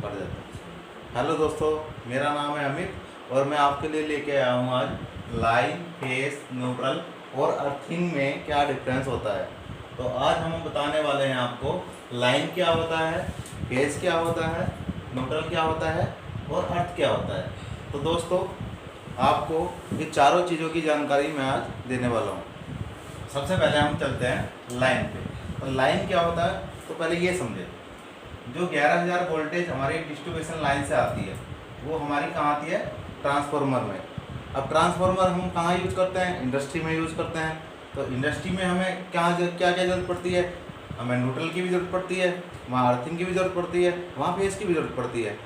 कर देता हूँ। हेलो दोस्तों, मेरा नाम है अमित और मैं आपके लिए लेके आया हूँ आज लाइन, फेस, न्यूट्रल और अर्थिंग में क्या डिफरेंस होता है। तो आज हम बताने वाले हैं आपको लाइन क्या होता है, फेस क्या होता है, न्यूट्रल क्या होता है और अर्थ क्या होता है। तो दोस्तों, आपको ये चारों चीज़ों की जानकारी मैं आज देने वाला हूँ। सबसे पहले हम चलते हैं लाइन पे। तो लाइन क्या होता है, तो पहले ये समझे। जो 11,000 वोल्टेज हमारी डिस्ट्रीब्यूशन लाइन से आती है वो हमारी कहाँ आती है, ट्रांसफार्मर में। अब ट्रांसफार्मर हम कहाँ यूज़ करते हैं, इंडस्ट्री में यूज़ करते हैं। तो इंडस्ट्री में हमें क्या क्या जरूरत पड़ती है, हमें न्यूट्रल की भी ज़रूरत पड़ती है, वहाँ अर्थिंग की भी ज़रूरत पड़ती है, वहाँ फेस की भी ज़रूरत पड़ती है।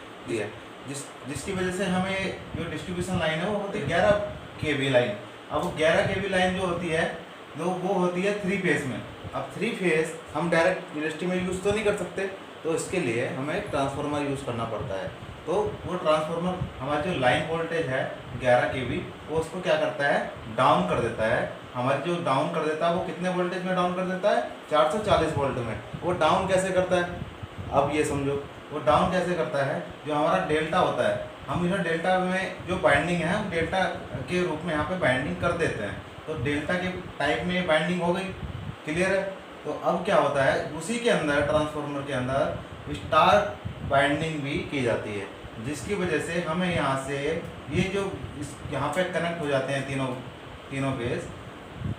जिसकी वजह से हमें जो डिस्ट्रीब्यूशन लाइन है वो होती है 11 kV लाइन। अब वो 11 kV लाइन जो होती है वो होती है 3 फेस में। अब 3 फेस हम डायरेक्ट इंडस्ट्री में यूज़ तो नहीं कर सकते, तो इसके लिए हमें ट्रांसफार्मर यूज़ करना पड़ता है। तो वो ट्रांसफार्मर हमारी जो लाइन वोल्टेज है 11 kV, वो उसको क्या करता है, डाउन कर देता है। हमारी जो डाउन कर देता है वो कितने वोल्टेज में डाउन कर देता है, 440 वोल्ट में। वो डाउन कैसे करता है, अब ये समझो। वो डाउन कैसे करता है, जो हमारा डेल्टा होता है, हम इधर डेल्टा में जो बाइंडिंग है हम डेल्टा के रूप में यहाँ पे बाइंडिंग कर देते हैं। तो डेल्टा के टाइप में बाइंडिंग हो गई, क्लियर है। तो अब क्या होता है, उसी के अंदर ट्रांसफार्मर के अंदर स्टार बाइंडिंग भी की जाती है, जिसकी वजह से हमें यहाँ से ये जो यहाँ पे कनेक्ट हो जाते हैं तीनों फेस,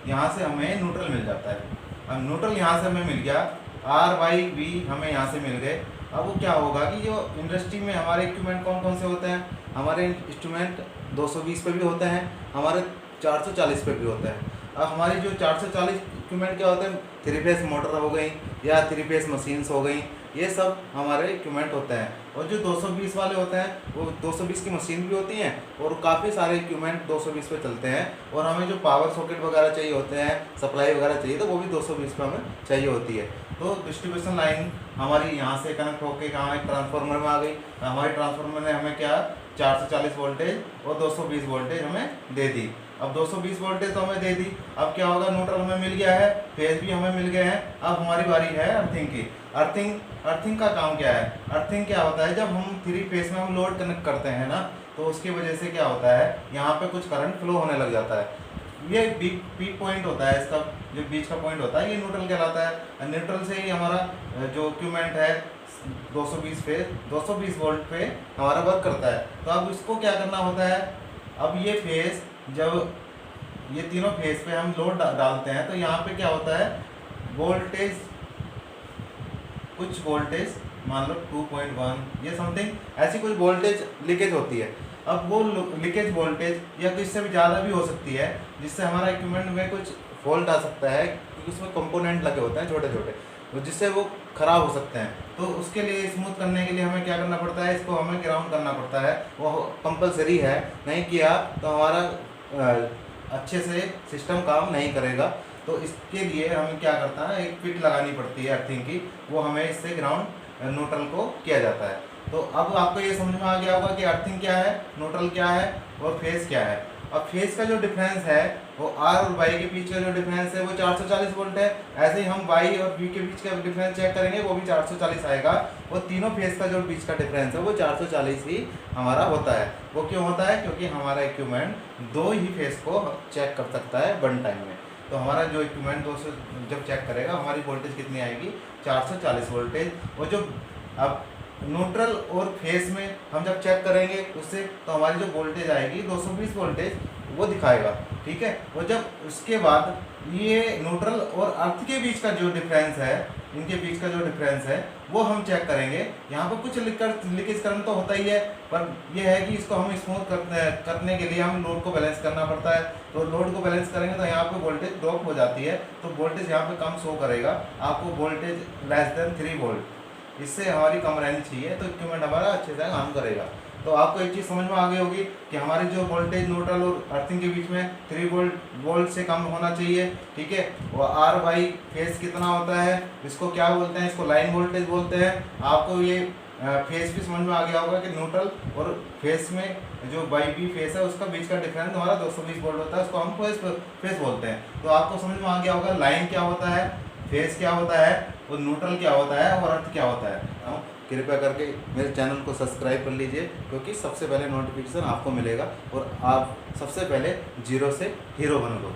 यहाँ से हमें न्यूट्रल मिल जाता है। अब न्यूट्रल यहाँ से हमें मिल गया, R/V हमें यहाँ से मिल गए। अब वो क्या होगा कि जो इंडस्ट्री में हमारे इक्विपमेंट कौन कौन से होते हैं, हमारे इंस्ट्रूमेंट 220 पे भी होते हैं, हमारे 440 पे भी होते हैं। अब हमारी जो 440 इक्विपमेंट क्या होते हैं, 3 फेस मोटर हो गई या 3 फेस मशीन्स हो गई, ये सब हमारे इक्विपमेंट होते हैं। और जो 220 वाले होते हैं वो 220 की मशीन भी होती हैं और काफ़ी सारे इक्विपमेंट 220 पे चलते हैं। और हमें जो पावर सॉकेट वगैरह चाहिए होते हैं, सप्लाई वगैरह चाहिए, तो वो भी 220 पे हमें चाहिए होती है। तो डिस्ट्रीब्यूशन लाइन हमारी यहाँ से कनेक्ट होकर कहाँ एक ट्रांसफार्मर में आ गई। हमारे ट्रांसफार्मर ने हमें क्या 440 वोल्टेज और 220 वोल्टेज हमें दे दी। अब 220 वोल्टेज तो हमें दे दी, अब क्या होगा, न्यूट्रल हमें मिल गया है, फेज भी हमें मिल गए हैं। अब हमारी बारी है अर्थिंग की। अर्थिंग का काम क्या है, अर्थिंग क्या होता है, जब हम 3 फेस में हम लोड कनेक्ट करते हैं ना, तो उसकी वजह से क्या होता है, यहाँ पे कुछ करंट फ्लो होने लग जाता है। ये पीक पॉइंट होता है, इसका जो बीच का पॉइंट होता है ये न्यूट्रल कहलाता है। न्यूट्रल से ही हमारा जो इक्विपमेंट है 220 वोल्ट पे हमारा वर्क करता है। तो अब इसको क्या करना होता है, अब ये फेस, जब ये तीनों फेस पे हम लोड डालते हैं तो यहाँ पे क्या होता है, वोल्टेज, कुछ वोल्टेज मान लो 2.1 ये समथिंग ऐसी कुछ वोल्टेज लीकेज होती है। अब वो लीकेज वोल्टेज या तो इससे भी ज़्यादा भी हो सकती है, जिससे हमारा इक्विपमेंट में कुछ फॉल्ट आ सकता है, क्योंकि उसमें कंपोनेंट लगे होते हैं छोटे छोटे, तो जिससे वो ख़राब हो सकते हैं। तो उसके लिए स्मूथ करने के लिए हमें क्या करना पड़ता है, इसको हमें ग्राउंड करना पड़ता है। वो कंपलसरी है, नहीं किया तो हमारा अच्छे से सिस्टम काम नहीं करेगा। तो इसके लिए हमें क्या करता है, एक पिट लगानी पड़ती है अर्थिंग की, वो हमें इससे ग्राउंड न्यूट्रल को किया जाता है। तो अब आपको ये समझ में आ गया होगा कि अर्थिंग क्या है, न्यूट्रल क्या है और फेस क्या है। अब फेस का जो डिफरेंस है वो R और Y के बीच का जो डिफरेंस है वो 440 वोल्ट है। ऐसे ही हम Y और V के बीच का डिफरेंस चेक करेंगे, वो भी 440 आएगा। वो तीनों फेस का जो बीच का डिफरेंस है वो 440 ही हमारा होता है। वो क्यों होता है, क्योंकि हमारा इक्विपमेंट 2 ही फेस को चेक कर सकता है वन टाइम में। तो हमारा जो इक्विपमेंट 200 जब चेक करेगा, हमारी वोल्टेज कितनी आएगी, 440 वोल्टेज। और जो अब न्यूट्रल और फेस में हम जब चेक करेंगे उससे, तो हमारी जो वोल्टेज आएगी 220 वोल्टेज वो दिखाएगा, ठीक है। और जब उसके बाद ये न्यूट्रल और अर्थ के बीच का जो डिफरेंस है, इनके बीच का जो डिफरेंस है वो हम चेक करेंगे। यहाँ पर कुछ लीकेज करंट तो होता ही है, पर यह है कि इसको हम स्मूथ करने के लिए हम लोड को बैलेंस करना पड़ता है। तो लोड को बैलेंस करेंगे तो यहाँ पे वोल्टेज ड्रॉप हो जाती है, तो वोल्टेज यहाँ पे कम शो करेगा आपको, वोल्टेज लेस देन 3 वोल्ट। इससे हमारी कम रहनी चाहिए, तो इक्विपमेंट हमारा अच्छे से काम करेगा। तो आपको एक चीज़ समझ में आ गई होगी कि हमारी जो वोल्टेज न्यूट्रल और अर्थिंग के बीच में 3 वोल्ट से कम होना चाहिए, ठीक है। और R/Y फेस कितना होता है, इसको क्या बोलते हैं, इसको लाइन वोल्टेज बोलते हैं। आपको ये फेस भी समझ में आ गया होगा कि न्यूट्रल और फेस में जो YB फेस है उसका बीच का डिफरेंस हमारा 220 वोल्ट होता है, उसको हम फेस बोलते हैं। तो आपको समझ में आ गया होगा लाइन क्या होता है, फेस क्या होता है और न्यूट्रल क्या होता है और अर्थ क्या होता है। तो कृपया करके मेरे चैनल को सब्सक्राइब कर लीजिए, क्योंकि सबसे पहले नोटिफिकेशन आपको मिलेगा और आप सबसे पहले जीरो से हीरो बनोगे।